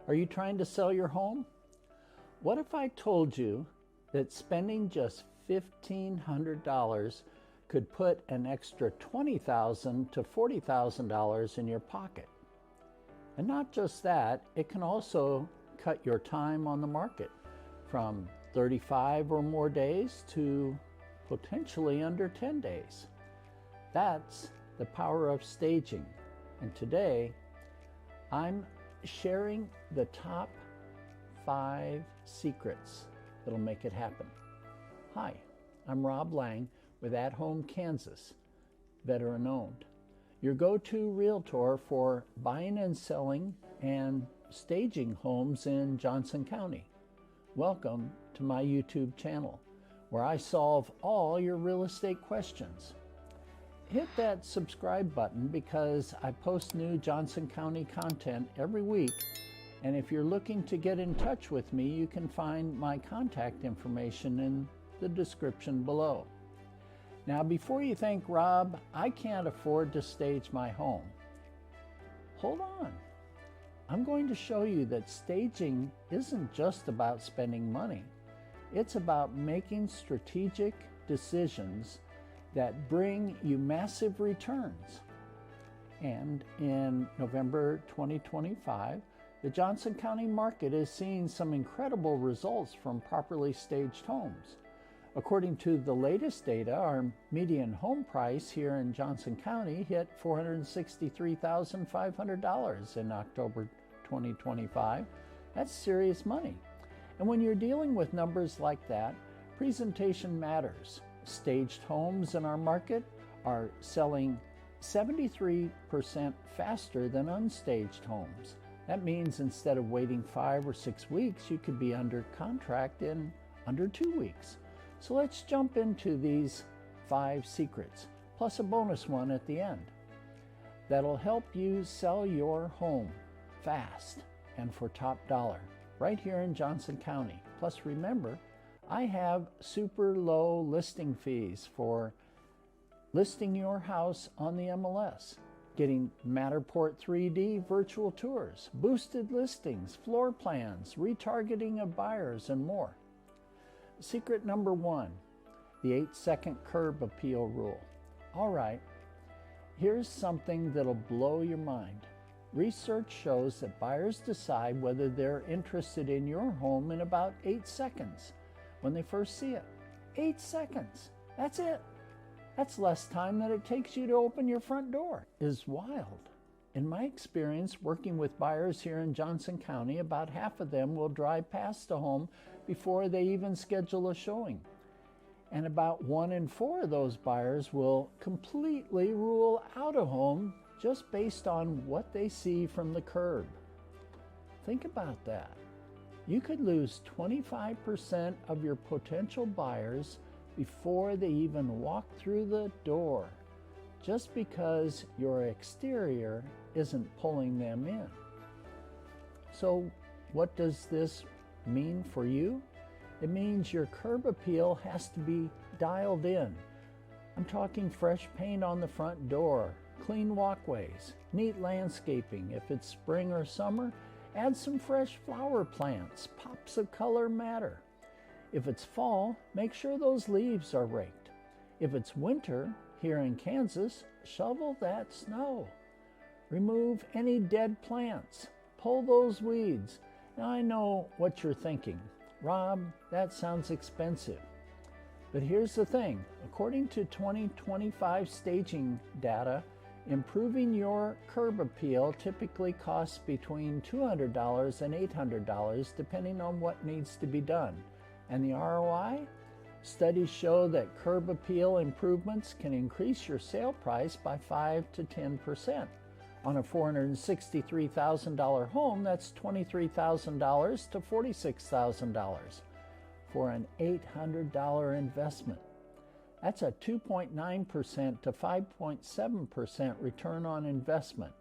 Are you trying to sell your home? What if I told you that spending just $1,500 could put an extra $20,000 to $40,000 in your pocket? And not just that, it can also cut your time on the market from 35 or more days to potentially under 10 days. That's the power of staging. And today, I'm sharing the top 5 secrets that'll make it happen. Hi, I'm Rob Lang with At Home Kansas, veteran owned, your go-to realtor for buying and selling and staging homes in Johnson County. Welcome to my YouTube channel, where I solve all your real estate questions. Hit that subscribe button because I post new Johnson County content every week. And if you're looking to get in touch with me, you can find my contact information in the description below. Now, before you think, Rob, I can't afford to stage my home, hold on. I'm going to show you that staging isn't just about spending money. It's about making strategic decisions that bring you massive returns. And in November 2025, the Johnson County market is seeing some incredible results from properly staged homes. According to the latest data, our median home price here in Johnson County hit $463,500 in October 2025. That's serious money. And when you're dealing with numbers like that, presentation matters. Staged homes in our market are selling 73% faster than unstaged homes. That means instead of waiting 5 or 6 weeks, you could be under contract in under 2 weeks. So let's jump into these 5 secrets, plus a bonus one at the end, that'll help you sell your home fast and for top dollar right here in Johnson County. Plus remember, I have super low listing fees for listing your house on the MLS, getting Matterport 3D virtual tours, boosted listings, floor plans, retargeting of buyers, and more. Secret number 1, the 8-second curb appeal rule. All right, here's something that'll blow your mind. Research shows that buyers decide whether they're interested in your home in about 8 seconds when they first see it. 8 seconds, that's it. That's less time than it takes you to open your front door. Is wild. In my experience working with buyers here in Johnson County, about half of them will drive past the home before they even schedule a showing. And about 1 in 4 of those buyers will completely rule out a home just based on what they see from the curb. Think about that. You could lose 25% of your potential buyers before they even walk through the door, just because your exterior isn't pulling them in. So what does this mean for you? It means your curb appeal has to be dialed in. I'm talking fresh paint on the front door, clean walkways, neat landscaping. If it's spring or summer, add some fresh flower plants. Pops of color matter. If it's fall, make sure those leaves are raked. If it's winter here in Kansas, shovel that snow. Remove any dead plants. Pull those weeds. Now I know what you're thinking. Rob, that sounds expensive. But here's the thing. According to 2025 staging data, improving your curb appeal typically costs between $200 and $800 depending on what needs to be done. And the ROI? Studies show that curb appeal improvements can increase your sale price by 5 to 10%. On a $463,000 home, that's $23,000 to $46,000 for an $800 investment. That's a 2.9% to 5.7% return on investment.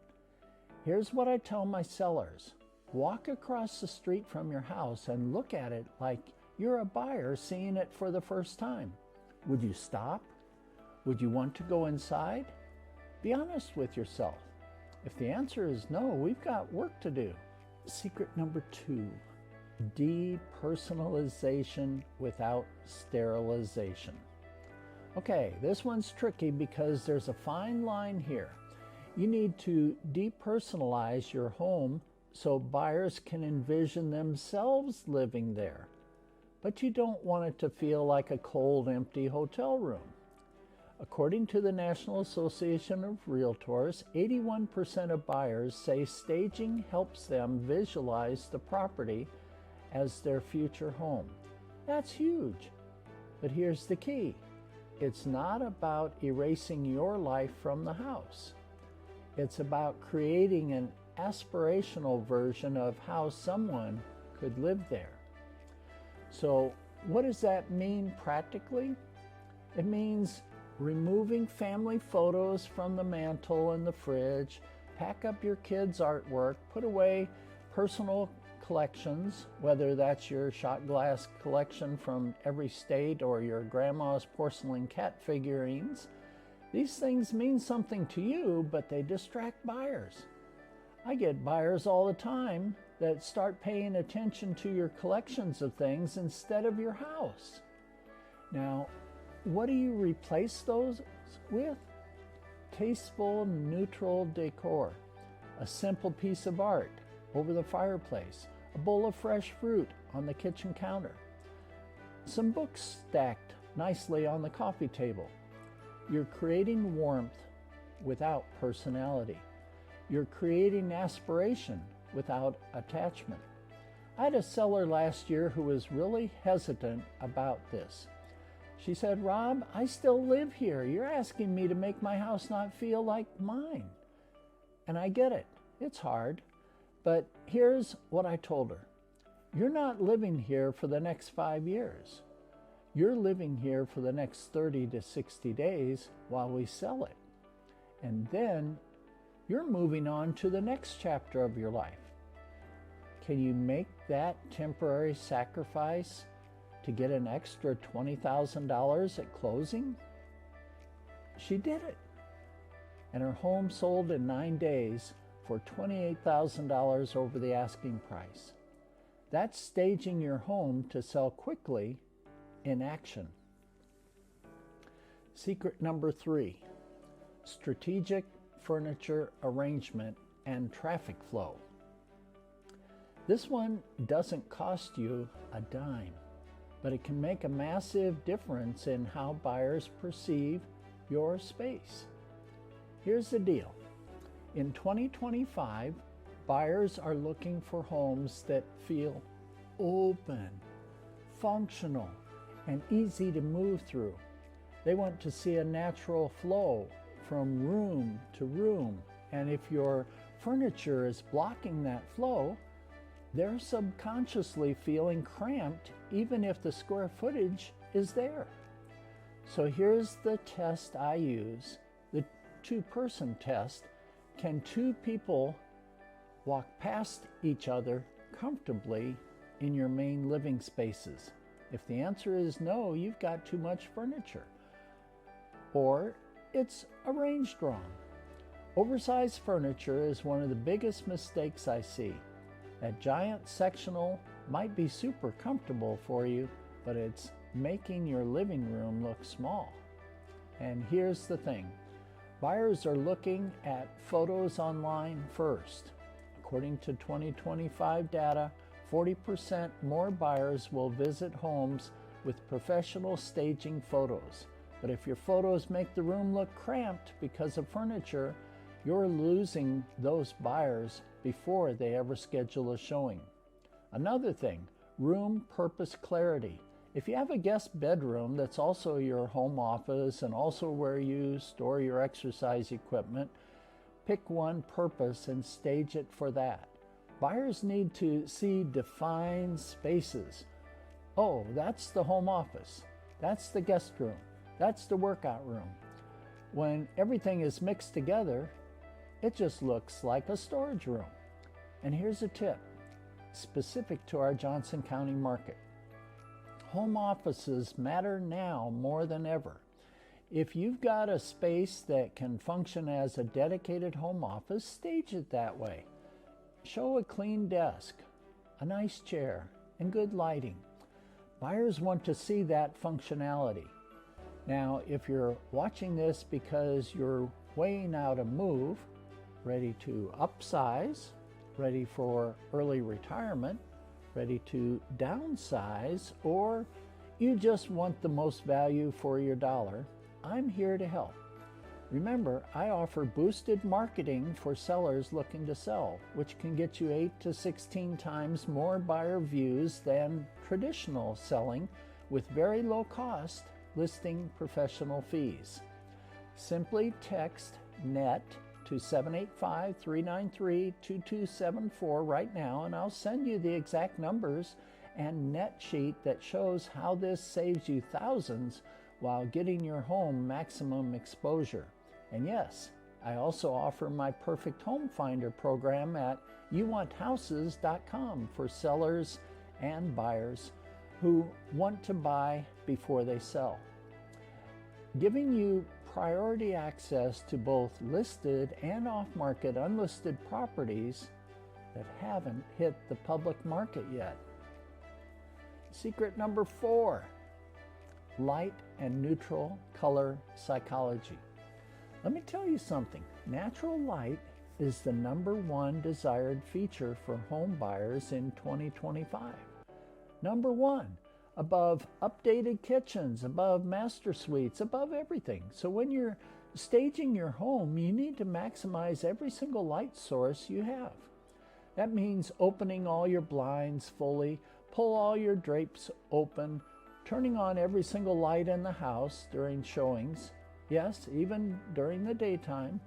Here's what I tell my sellers. Walk across the street from your house and look at it like you're a buyer seeing it for the first time. Would you stop? Would you want to go inside? Be honest with yourself. If the answer is no, we've got work to do. Secret number 2, depersonalization without sterilization. Okay, this one's tricky because there's a fine line here. You need to depersonalize your home so buyers can envision themselves living there. But you don't want it to feel like a cold, empty hotel room. According to the National Association of Realtors, 81% of buyers say staging helps them visualize the property as their future home. That's huge. But here's the key. It's not about erasing your life from the house. It's about creating an aspirational version of how someone could live there. So what does that mean practically? It means removing family photos from the mantle and the fridge, pack up your kids' artwork, put away personal collections, whether that's your shot glass collection from every state or your grandma's porcelain cat figurines. These things mean something to you, but they distract buyers. I get buyers all the time that start paying attention to your collections of things instead of your house. Now, what do you replace those with? Tasteful, neutral decor, a simple piece of art over the fireplace, a bowl of fresh fruit on the kitchen counter, some books stacked nicely on the coffee table. You're creating warmth without personality. You're creating aspiration without attachment. I had a seller last year who was really hesitant about this. She said, "Rob, I still live here. You're asking me to make my house not feel like mine." And I get it. It's hard. But here's what I told her. You're not living here for the next 5 years. You're living here for the next 30 to 60 days while we sell it. And then you're moving on to the next chapter of your life. Can you make that temporary sacrifice to get an extra $20,000 at closing? She did it. And her home sold in 9 days for $28,000 over the asking price. That's staging your home to sell quickly in action. Secret number 3, strategic furniture arrangement and traffic flow. This one doesn't cost you a dime, but it can make a massive difference in how buyers perceive your space. Here's the deal. In 2025, buyers are looking for homes that feel open, functional, and easy to move through. They want to see a natural flow from room to room, and if your furniture is blocking that flow, they're subconsciously feeling cramped even if the square footage is there. So here's the test I use, the 2-person test. Can 2 people walk past each other comfortably in your main living spaces? If the answer is no, you've got too much furniture. Or it's arranged wrong. Oversized furniture is one of the biggest mistakes I see. That giant sectional might be super comfortable for you, but it's making your living room look small. And here's the thing. Buyers are looking at photos online first. According to 2025 data, 40% more buyers will visit homes with professional staging photos. But if your photos make the room look cramped because of furniture, you're losing those buyers before they ever schedule a showing. Another thing, room purpose clarity. If you have a guest bedroom that's also your home office and also where you store your exercise equipment, pick one purpose and stage it for that. Buyers need to see defined spaces. Oh, that's the home office. That's the guest room. That's the workout room. When everything is mixed together, it just looks like a storage room. And here's a tip, specific to our Johnson County market. Home offices matter now more than ever. If you've got a space that can function as a dedicated home office, stage it that way. Show a clean desk, a nice chair, and good lighting. Buyers want to see that functionality. Now, if you're watching this because you're weighing out a move, ready to upsize, ready for early retirement, ready to downsize, or you just want the most value for your dollar, I'm here to help. Remember, I offer boosted marketing for sellers looking to sell, which can get you 8 to 16 times more buyer views than traditional selling with very low cost listing professional fees. Simply text NET to 785-393-2274 right now, and I'll send you the exact numbers and net sheet that shows how this saves you thousands while getting your home maximum exposure. And yes, I also offer my Perfect Home Finder program at youwanthouses.com for sellers and buyers who want to buy before they sell, giving you priority access to both listed and off-market unlisted properties that haven't hit the public market yet. Secret number 4, light and neutral color psychology. Let me tell you something. Natural light is the #1 desired feature for home buyers in 2025. #1, above updated kitchens, above master suites, above everything. So when you're staging your home, you need to maximize every single light source you have. That means opening all your blinds fully, pull all your drapes open, turning on every single light in the house during showings. Yes, even during the daytime.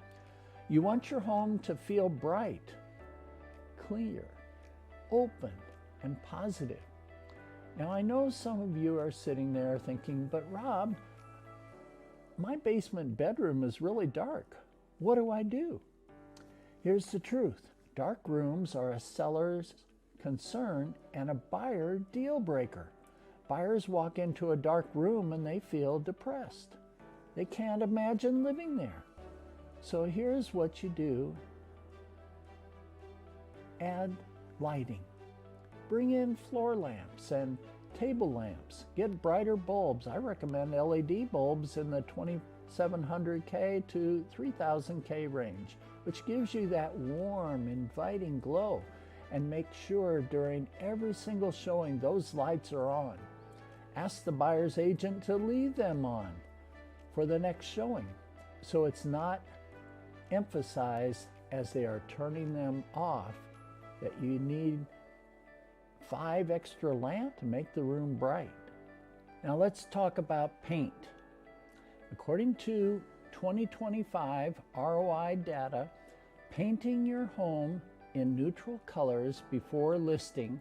You want your home to feel bright, clear, open, and positive. Now, I know some of you are sitting there thinking, but Rob, my basement bedroom is really dark. What do I do? Here's the truth. Dark rooms are a seller's concern and a buyer deal breaker. Buyers walk into a dark room and they feel depressed. They can't imagine living there. So here's what you do. Add lighting. Bring in floor lamps and table lamps. Get brighter bulbs. I recommend LED bulbs in the 2700K to 3000K range, which gives you that warm, inviting glow. And make sure during every single showing those lights are on. Ask the buyer's agent to leave them on for the next showing, so it's not emphasized as they are turning them off that you need 5 extra lamps to make the room bright. Now let's talk about paint. According to 2025 ROI data, painting your home in neutral colors before listing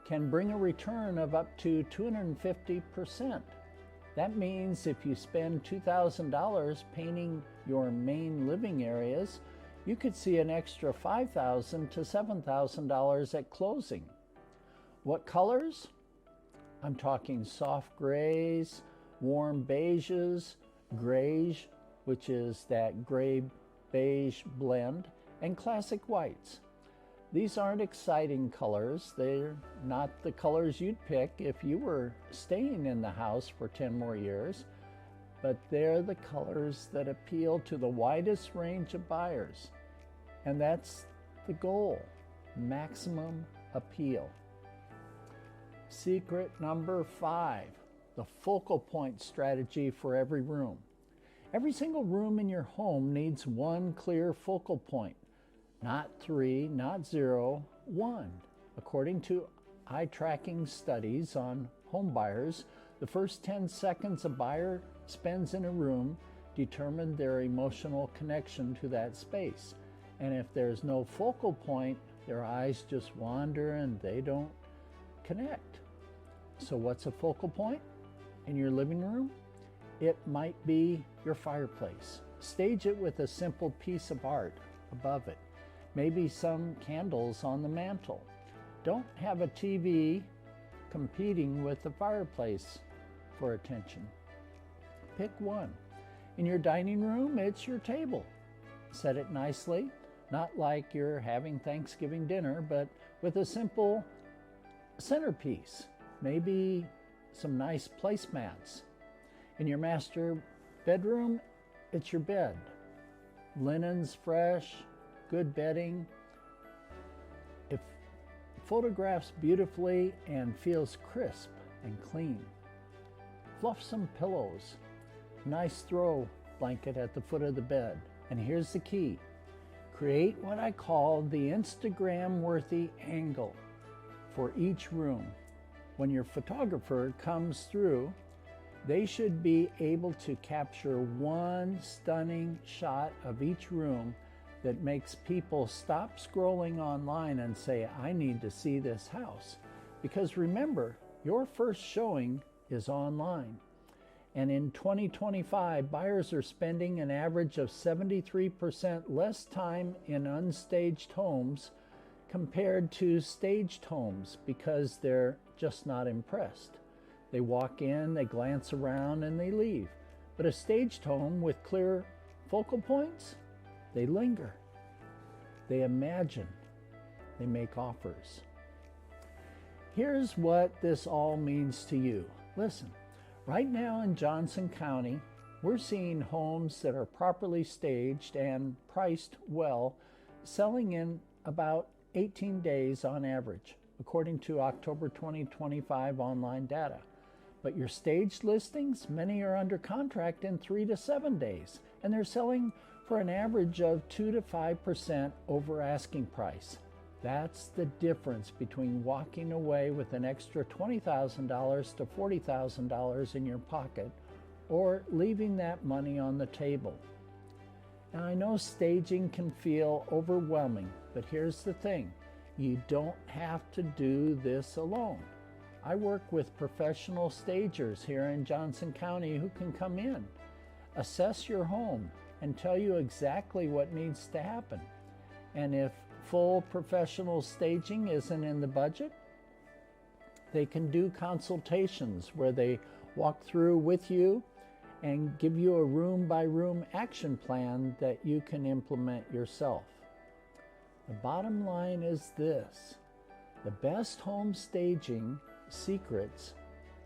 can bring a return of up to 250%. That means if you spend $2,000 painting your main living areas, you could see an extra $5,000 to $7,000 at closing. What colors? I'm talking soft grays, warm beiges, grayish, which is that gray beige blend, and classic whites. These aren't exciting colors. They're not the colors you'd pick if you were staying in the house for 10 more years, but they're the colors that appeal to the widest range of buyers. And that's the goal, maximum appeal. Secret number 5, the focal point strategy for every room. Every single room in your home needs one clear focal point. Not 3, not 0, 1. According to eye tracking studies on home buyers, the first 10 seconds a buyer spends in a room determine their emotional connection to that space. And if there's no focal point, their eyes just wander and they don't connect. So what's a focal point in your living room? It might be your fireplace. Stage it with a simple piece of art above it. Maybe some candles on the mantle. Don't have a TV competing with the fireplace for attention. Pick one. In your dining room, it's your table. Set it nicely. Not like you're having Thanksgiving dinner, but with a simple centerpiece, maybe some nice placemats. In your master bedroom, it's your bed. Linens fresh, good bedding. It photographs beautifully and feels crisp and clean. Fluff some pillows. Nice throw blanket at the foot of the bed. And here's the key. Create what I call the Instagram-worthy angle for each room. When your photographer comes through, they should be able to capture one stunning shot of each room that makes people stop scrolling online and say, I need to see this house. Because remember, your first showing is online. And in 2025, buyers are spending an average of 73% less time in unstaged homes compared to staged homes because they're just not impressed. They walk in, they glance around, and they leave. But a staged home with clear focal points, they linger. They imagine. They make offers. Here's what this all means to you. Listen, right now in Johnson County, we're seeing homes that are properly staged and priced well, selling in about 18 days on average, according to October 2025 online data. But your staged listings, many are under contract in 3 to 7 days, and they're selling for an average of 2 to 5% over asking price. That's the difference between walking away with an extra $20,000 to $40,000 in your pocket or leaving that money on the table. Now, I know staging can feel overwhelming, but here's the thing. You don't have to do this alone. I work with professional stagers here in Johnson County who can come in, assess your home, and tell you exactly what needs to happen. And if full professional staging isn't in the budget, they can do consultations where they walk through with you and give you a room-by-room action plan that you can implement yourself. The bottom line is this: the best home staging secrets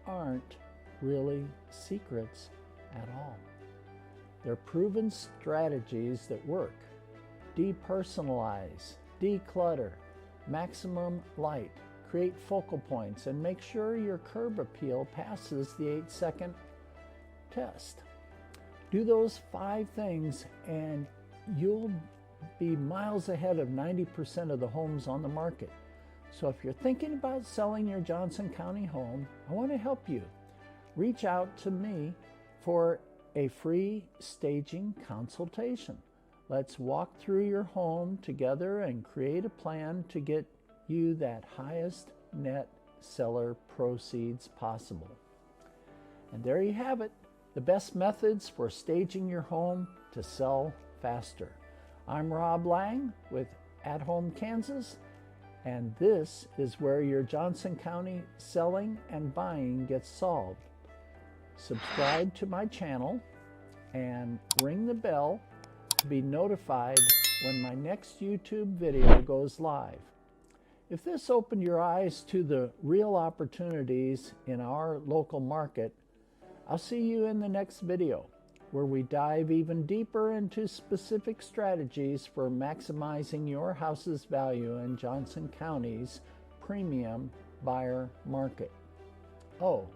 aren't really secrets at all. They're proven strategies that work. Depersonalize, declutter, maximum light, create focal points, and make sure your curb appeal passes the 8-second test. Do those 5 things and you'll be miles ahead of 90% of the homes on the market. So if you're thinking about selling your Johnson County home, I want to help you. Reach out to me for a free staging consultation. Let's walk through your home together and create a plan to get you that highest net seller proceeds possible. And there you have it, the best methods for staging your home to sell faster. I'm Rob Lang with At Home Kansas, and this is where your Johnson County selling and buying gets solved. Subscribe to my channel and ring the bell to be notified when my next YouTube video goes live. If this opened your eyes to the real opportunities in our local market, I'll see you in the next video, where we dive even deeper into specific strategies for maximizing your house's value in Johnson County's premium buyer market. Oh,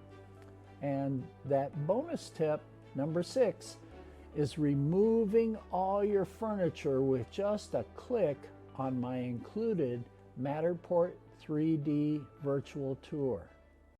and that bonus tip, number 6, is removing all your furniture with just a click on my included Matterport 3D virtual tour.